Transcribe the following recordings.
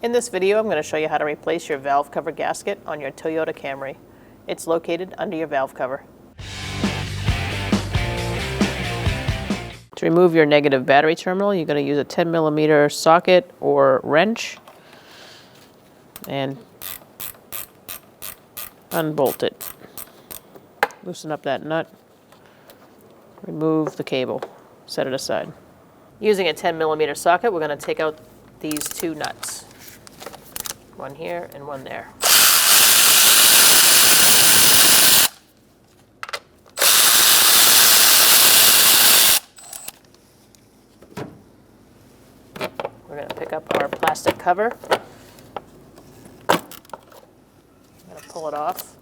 In this video, I'm going to show you how to replace your valve cover gasket on your Toyota Camry. It's located under your valve cover. To remove your negative battery terminal, you're going to use a 10mm socket or wrench and unbolt it. Loosen up that nut, remove the cable, set it aside. Using a 10mm socket, we're going to take out these two nuts. One here and one there. We're going to pick up our plastic cover. I'm going to pull it off.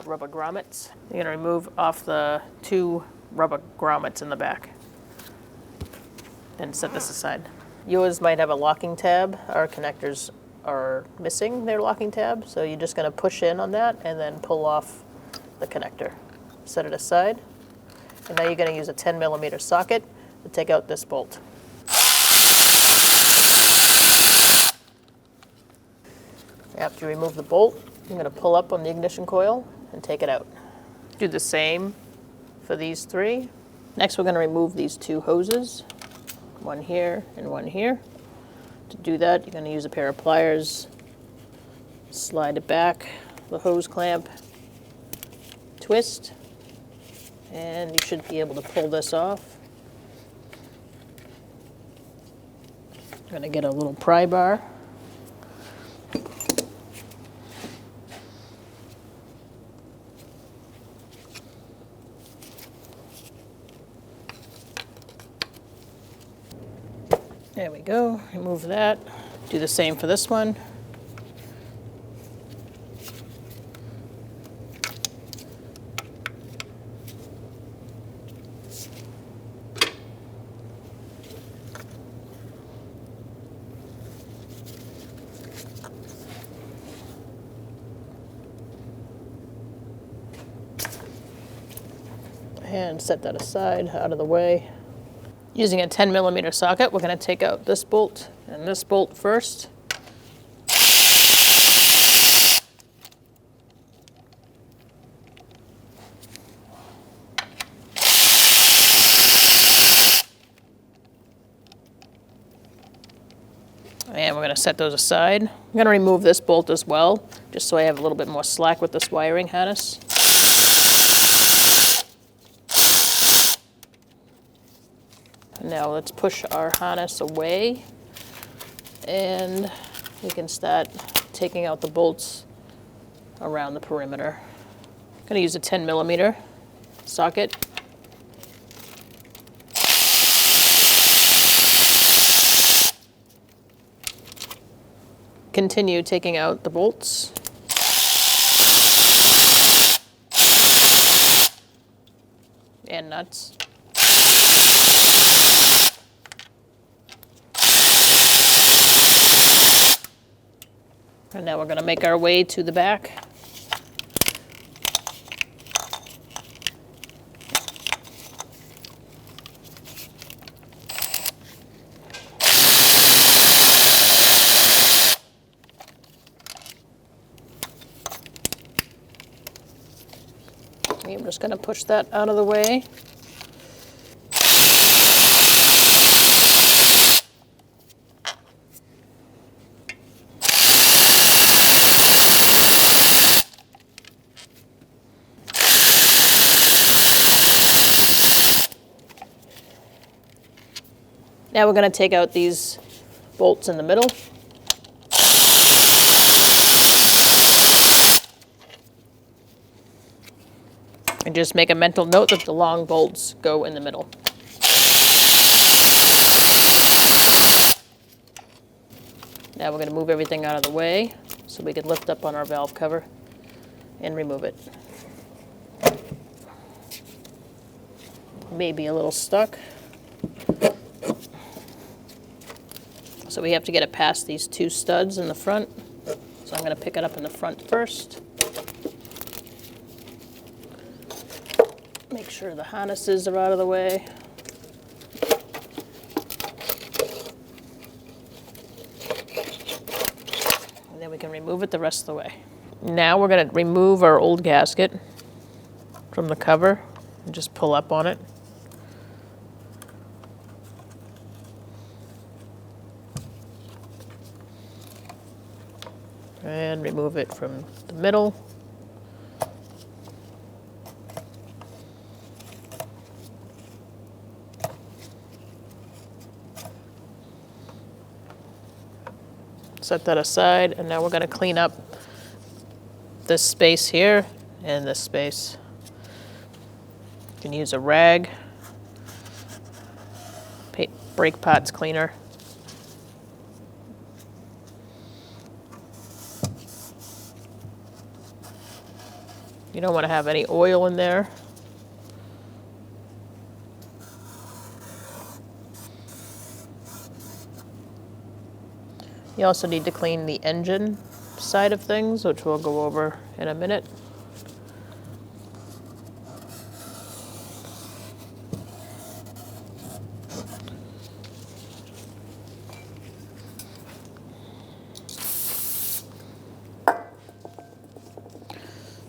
Rubber grommets. You're going to remove off the two rubber grommets in the back. And set this aside. Yours might have a locking tab. Our connectors are missing their locking tab, so you're just going to push in on that and then pull off the connector. Set it aside. And now you're going to use a 10mm socket to take out this bolt. After you remove the bolt, you're going to pull up on the ignition coil and take it out. Do the same for these three. Next, we're going to remove these two hoses, one here and one here. To do that, you're going to use a pair of pliers, slide it back, the hose clamp, twist, and you should be able to pull this off. I'm going to get a little pry bar. There we go, remove that. Do the same for this one. And set that aside, out of the way. Using a 10mm socket, we're going to take out this bolt and this bolt first. And we're going to set those aside. I'm going to remove this bolt as well, just so I have a little bit more slack with this wiring harness. Now let's push our harness away and we can start taking out the bolts around the perimeter. I'm going to use a 10mm socket. Continue taking out the bolts. And nuts. And now we're going to make our way to the back. I'm just going to push that out of the way. Now we're going to take out these bolts in the middle. And just make a mental note that the long bolts go in the middle. Now we're going to move everything out of the way so we can lift up on our valve cover and remove it. Maybe a little stuck. So we have to get it past these two studs in the front. So I'm going to pick it up in the front first. Make sure the harnesses are out of the way. then we can remove it the rest of the way. Now we're going to remove our old gasket from the cover and just pull up on it. And remove it from the middle. Set that aside, and now we're going to clean up this space here and this space. You can use a rag, brake pads cleaner. You don't want to have any oil in there. You also need to clean the engine side of things, which we'll go over in a minute.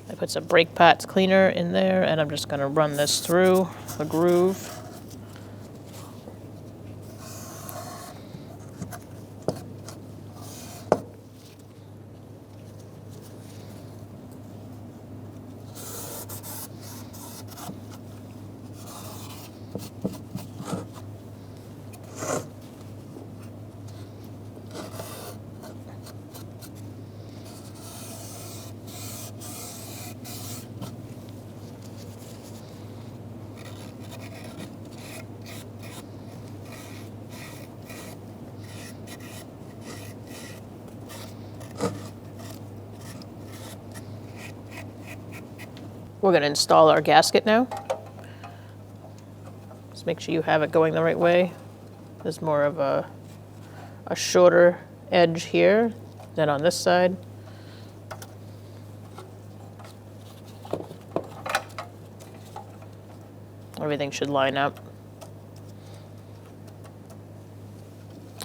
I put some brake pads cleaner in there, and I'm just going to run this through the groove. We're going to install our gasket now. Just make sure you have it going the right way. There's more of a shorter edge here than on this side. Everything should line up.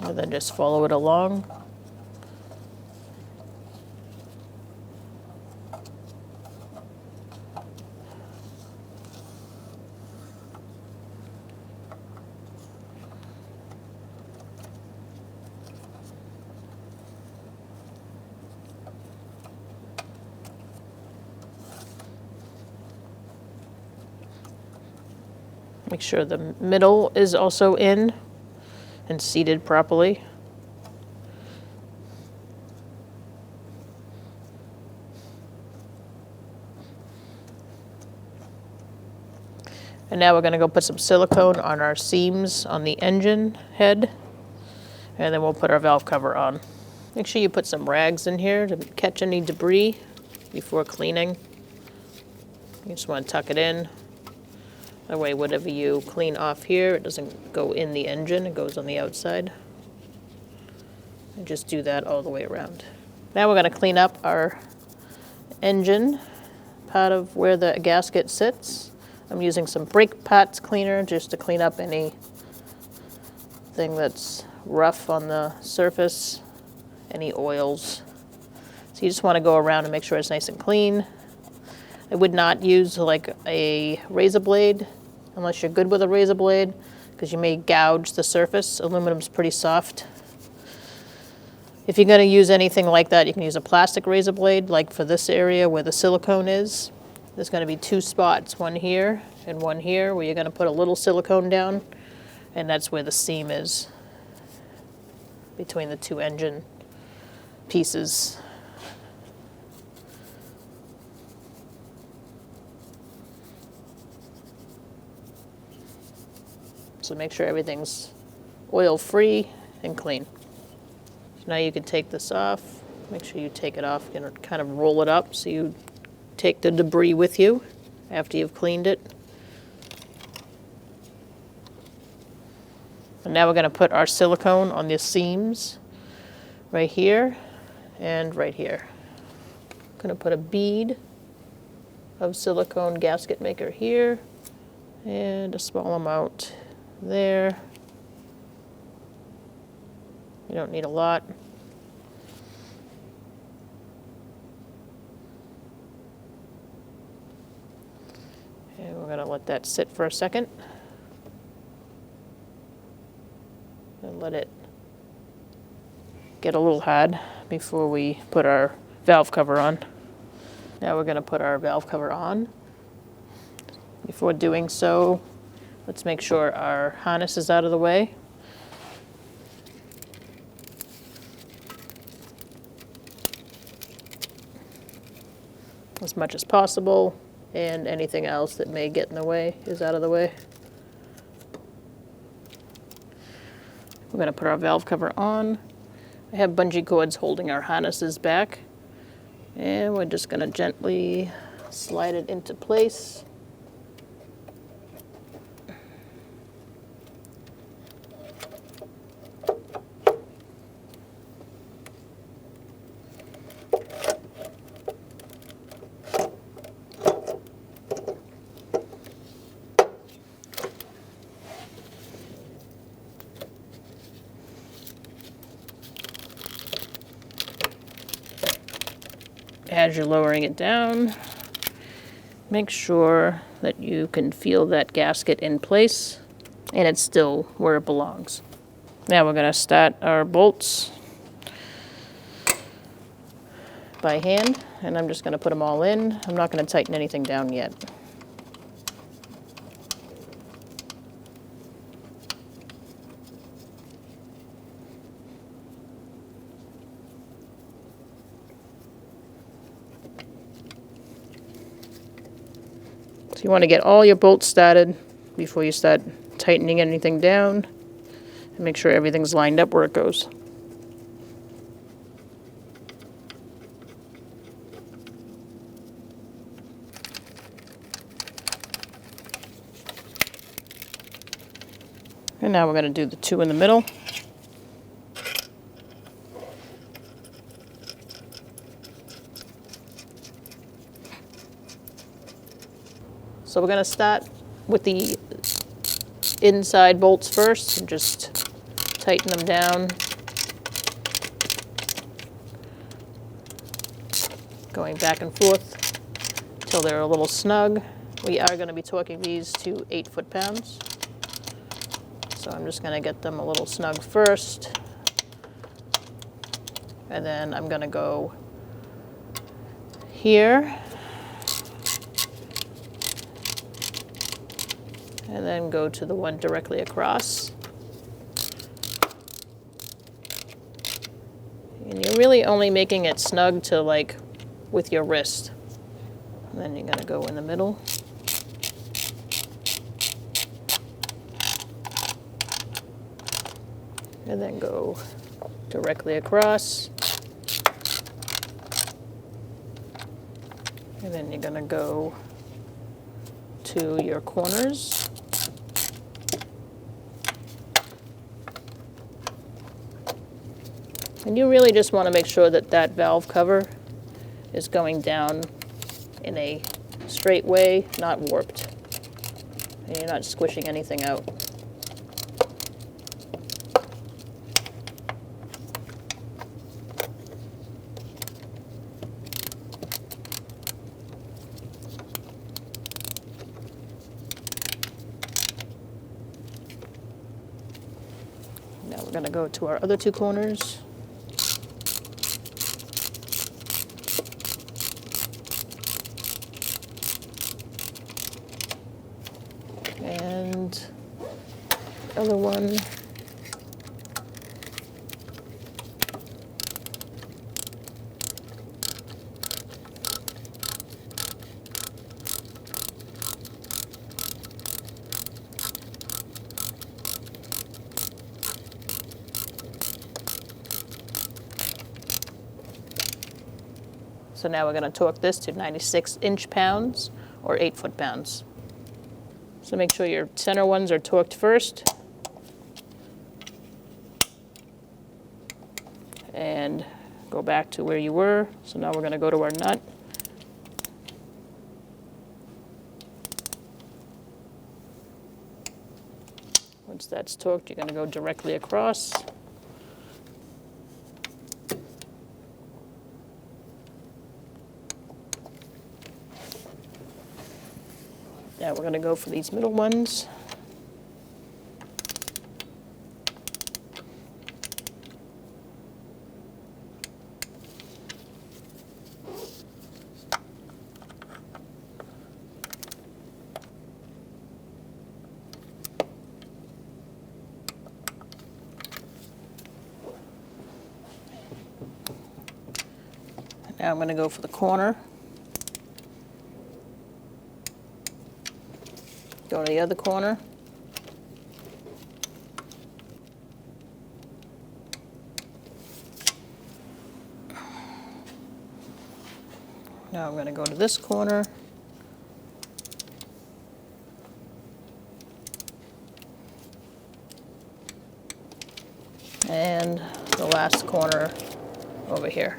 And then just follow it along. Make sure the middle is also in and seated properly. And now we're going to go put some silicone on our seams on the engine head, and then we'll put our valve cover on. Make sure you put some rags in here to catch any debris before cleaning. You just want to tuck it in. That way, whatever you clean off here, it doesn't go in the engine, it goes on the outside. And just do that all the way around. Now we're going to clean up our engine, part of where the gasket sits. I'm using some brake pads cleaner just to clean up anything that's rough on the surface, any oils. So you just want to go around and make sure it's nice and clean. I would not use like a razor blade unless you're good with a razor blade, because you may gouge the surface. Aluminum's pretty soft. If you're going to use anything like that, you can use a plastic razor blade, like for this area where the silicone is. There's going to be two spots, one here and one here, where you're going to put a little silicone down, and that's where the seam is between the two engine pieces. So make sure everything's oil-free and clean. So now you can take this off. Make sure you take it off and kind of roll it up so you take the debris with you after you've cleaned it. And now we're going to put our silicone on the seams right here and right here. I'm going to put a bead of silicone gasket maker here and a small amount there. You don't need a lot. let that sit for a second. And let it get a little hard before we put our valve cover on. Now we're going to put our valve cover on. Before doing so, let's make sure our harness is out of the way. As much as possible, and anything else that may get in the way is out of the way. We're going to put our valve cover on. I have bungee cords holding our harnesses back, and we're just going to gently slide it into place. As you're lowering it down, make sure that you can feel that gasket in place and it's still where it belongs. Now we're going to start our bolts by hand, and I'm just going to put them all in. I'm not going to tighten anything down yet. So you want to get all your bolts started before you start tightening anything down, and make sure everything's lined up where it goes. And now we're going to do the two in the middle. So we're going to start with the inside bolts first and just tighten them down. Going back and forth until they're a little snug. We are going to be torquing these to 8 foot-pounds. So I'm just going to get them a little snug first. And then I'm going to go here. And then go to the one directly across. And you're really only making it snug to like with your wrist. And then you're going to go in the middle. And then go directly across. And then you're going to go to your corners. And you really just want to make sure that that valve cover is going down in a straight way, not warped. And you're not squishing anything out. Now we're going to go to our other two corners. And other one. So now we're going to torque this to 96 inch-pounds or 8 foot-pounds. So make sure your center ones are torqued first. And go back to where you were. So now we're going to go to our nut. Once that's torqued, you're going to go directly across. Now we're going to go for these middle ones. Now I'm going to go for the corner. Go to the other corner. Now I'm going to go to this corner. And the last corner over here.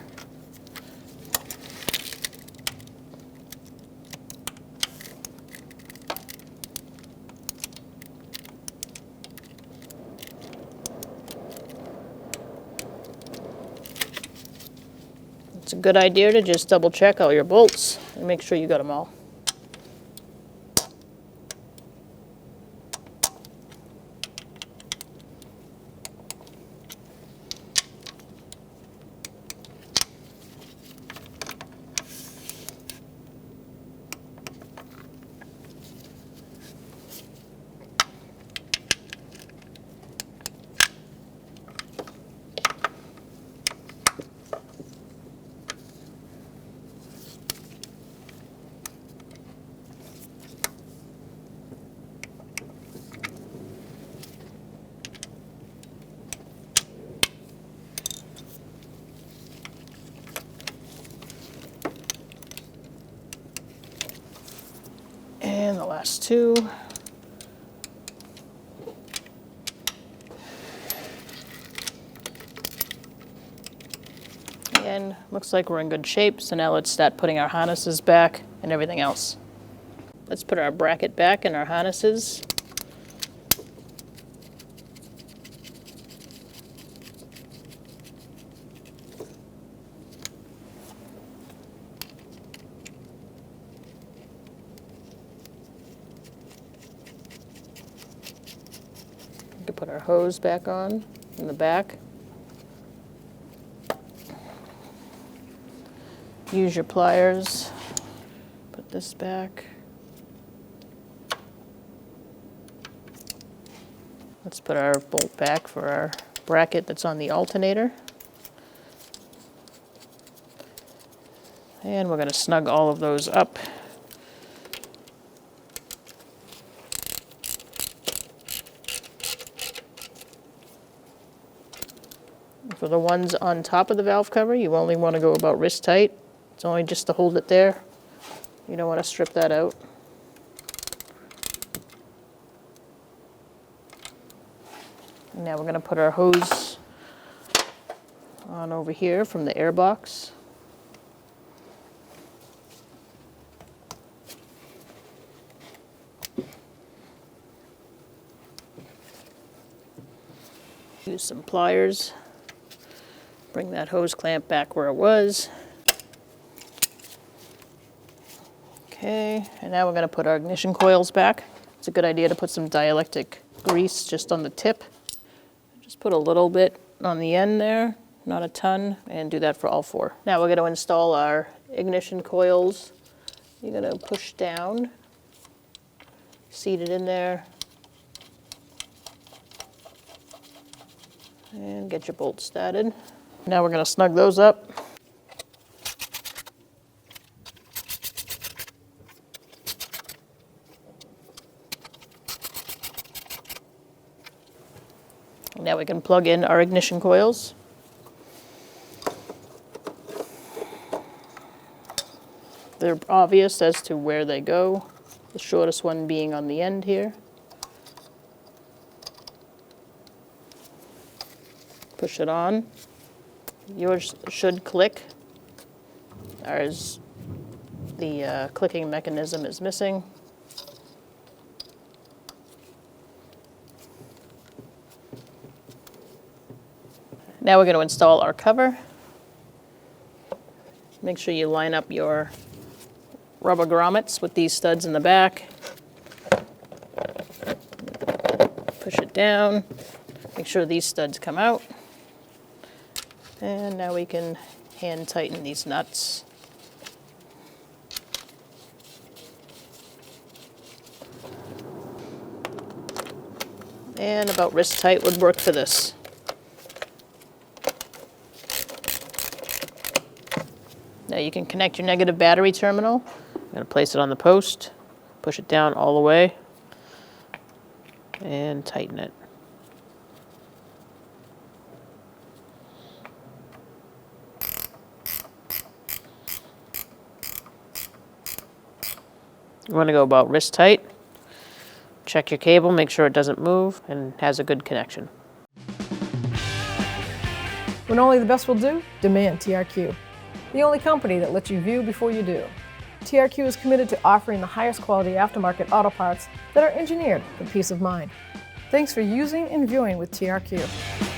It's a good idea to just double check all your bolts and make sure you got them all. And the last two. And looks like we're in good shape, so now let's start putting our harnesses back and everything else. Let's put our bracket back and our harnesses. We can put our hose back on in the back. Use your pliers. Put this back. Let's put our bolt back for our bracket that's on the alternator. And we're going to snug all of those up. For the ones on top of the valve cover, you only want to go about wrist tight. It's only just to hold it there. You don't want to strip that out. And now we're going to put our hose on over here from the air box. Use some pliers. Bring that hose clamp back where it was. Okay, and now we're going to put our ignition coils back. It's a good idea to put some dielectric grease just on the tip. Just put a little bit on the end there, not a ton, and do that for all four. Now we're going to install our ignition coils. You're going to push down, seat it in there, and get your bolts started. Now we're going to snug those up. Now we can plug in our ignition coils. They're obvious as to where they go, the shortest one being on the end here. Push it on. Yours should click. Ours, the clicking mechanism is missing. Now we're going to install our cover. Make sure you line up your rubber grommets with these studs in the back. it down. Make sure these studs come out. And now we can hand tighten these nuts. And about wrist tight would work for this. Now you can connect your negative battery terminal. I'm going to place it on the post, push it down all the way, and tighten it. You want to go about wrist tight. Check your cable, make sure it doesn't move and has a good connection. When only the best will do, demand TRQ. The only company that lets you view before you do. TRQ is committed to offering the highest quality aftermarket auto parts that are engineered for peace of mind. Thanks for using and viewing with TRQ.